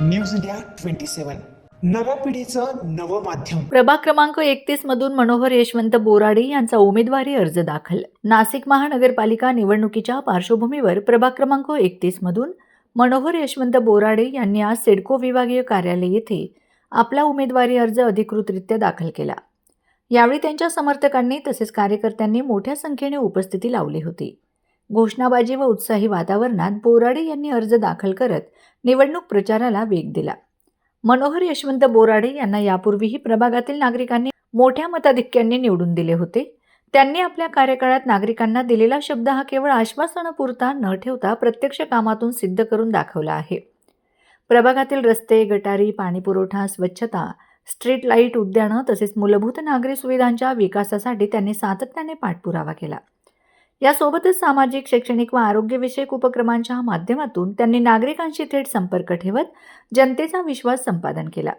News India 27 नव्या पिढीचं नवं माध्यम। प्रभाग क्रमांक 31 मधून मनोहर यशवंत बोराडे यांचा उमेदवारी अर्ज दाखल। नाशिक महानगरपालिका निवडणुकीच्या पार्श्वभूमीवर प्रभाग क्रमांक 31 मधून मनोहर यशवंत बोराडे यांनी आज सिडको विभागीय कार्यालय येथे आपला उमेदवारी अर्ज अधिकृतरित्या दाखल केला। यावेळी त्यांच्या समर्थकांनी तसेच कार्यकर्त्यांनी मोठ्या संख्येने उपस्थिती लावली होती। घोषणाबाजी व उत्साही वातावरणात बोराडे यांनी अर्ज दाखल करत निवडणूक प्रचाराला वेग दिला। मनोहर यशवंत बोराडे यांना यापूर्वीही प्रभागातील नागरिकांनी मोठ्या मताधिक्याने निवडून दिले होते। त्यांनी आपल्या कार्यकाळात नागरिकांना दिलेला शब्द हा केवळ आश्वासनापुरता न ठेवता प्रत्यक्ष कामातून सिद्ध करून दाखवला आहे। प्रभागातील रस्ते, गटारी, पाणीपुरवठा, स्वच्छता, स्ट्रीट लाईट, उद्यानं तसेच मूलभूत नागरी सुविधांच्या विकासासाठी त्यांनी सातत्याने पाठपुरावा केला। यासोबतच सामाजिक, शैक्षणिक व आरोग्यविषयक उपक्रमांच्या माध्यमातून त्यांनी नागरिकांशी थेट संपर्क ठेवत जनतेचा विश्वास संपादन केला।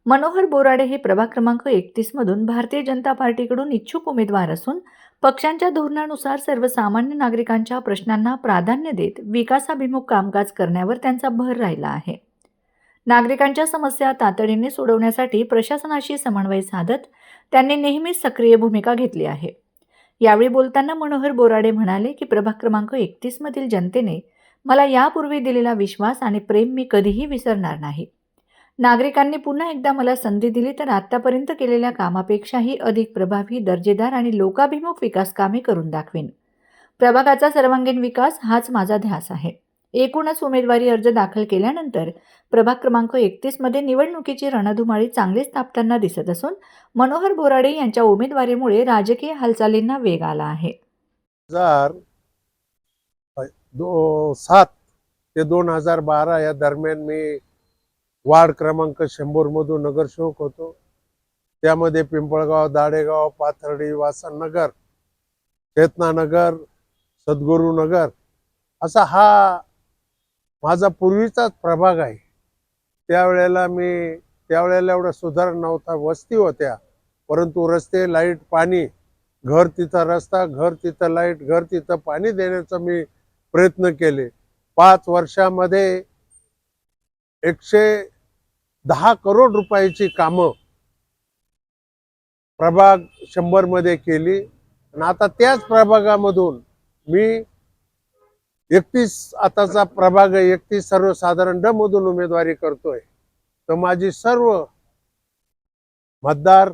मनोहर बोराडे हे प्रभाग क्रमांक 31 मधून भारतीय जनता पार्टीकडून इच्छुक उमेदवार असून पक्षांच्या धोरणानुसार सर्वसामान्य नागरिकांच्या प्रश्नांना प्राधान्य देत विकासाभिमुख कामकाज करण्यावर त्यांचा भर राहिला आहे। नागरिकांच्या समस्या तातडीने सोडवण्यासाठी प्रशासनाशी समन्वय साधत त्यांनी नेहमीच सक्रिय भूमिका घेतली आहे। यावेळी बोलताना मनोहर बोराडे म्हणाले की प्रभाग क्रमांक 31 मधील जनतेने मला यापूर्वी दिलेला विश्वास आणि प्रेम मी कधीही विसरणार नाही। नागरिकांनी पुन्हा एकदा मला संधी दिली तर आतापर्यंत केलेल्या कामापेक्षाही अधिक प्रभावी, दर्जेदार आणि लोकाभिमुख विकास कामे करून दाखवीन। प्रभागाचा सर्वांगीण विकास हाच माझा ध्यास आहे। एकूणच उमेदवारी अर्ज दाखल केल्यानंतर प्रभाग क्रमांक 31 मध्ये निवडणुकीची रणधुमाळी चांगलीच तापताना दिसत असून मनोहर बोराडे यांच्या उमेदवारीमुळे राजकीय हालचालींना वेग आला आहे। 2007 ते 2012 या दरम्यान मी वार्ड क्रमांक 100 मधून नगरसेवक होतो। त्यामध्ये पिंपळगाव, दाडेगाव, पाथर्डी, वासननगर, चेतनानगर, सद्गुरुनगर असा हा माझा पूर्वीचाच प्रभाग आहे। त्यावेळेला एवढा सुधारणा नव्हता, वस्ती होत्या, परंतु रस्ते, लाईट, पाणी, घर तिथं रस्ता, घर तिथं लाईट, घर तिथं पाणी देण्याचा मी प्रयत्न केले। 5 वर्षामध्ये 110 करोड रुपयाची कामं प्रभाग 100 मध्ये केली आणि आता त्याच प्रभागामधून मी 31 आताचा प्रभाग 31 सर्वसाधारण ड मधून उमेदवारी करतोय। तर माझी सर्व मतदार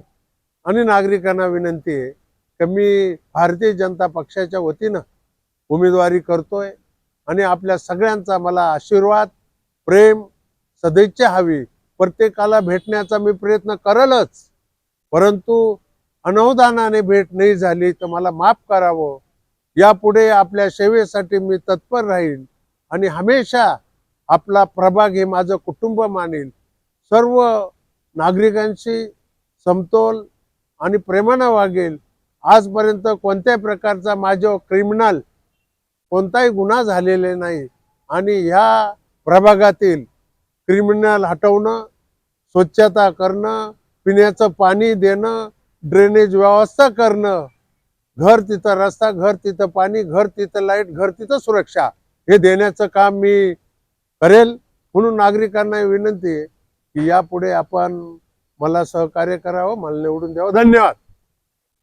आणि नागरिकांना विनंती आहे की मी भारतीय जनता पक्षाच्या वतीनं उमेदवारी करतोय आणि आपल्या सगळ्यांचा मला आशीर्वाद, प्रेम, सदिच्छा हवी। प्रत्येकाला भेटण्याचा मी प्रयत्न करेलच, परंतु अनवधानाने भेट नाही झाली तर मला माफ करावं। यापुढे आपल्या सेवेसाठी मी तत्पर राहील आणि हमेशा आपला प्रभाग हे माझं कुटुंब मानेल। सर्व नागरिकांशी समतोल आणि प्रेमानं वागेल। आजपर्यंत कोणत्याही प्रकारचा माझ्यावर क्रिमिनल कोणताही गुन्हा झालेला नाही आणि ह्या प्रभागातील क्रिमिनल हटवणं, स्वच्छता करणं, पिण्याचं पाणी देणं, ड्रेनेज व्यवस्था करणं, घर तिथं रस्ता, घर तिथं पाणी, घर तिथं लाईट, घर तिथं सुरक्षा हे देण्याचं काम मी करेल। म्हणून नागरिकांना विनंती आहे की यापुढे आपण मला सहकार्य करावं, मला निवडून द्यावं। धन्यवाद।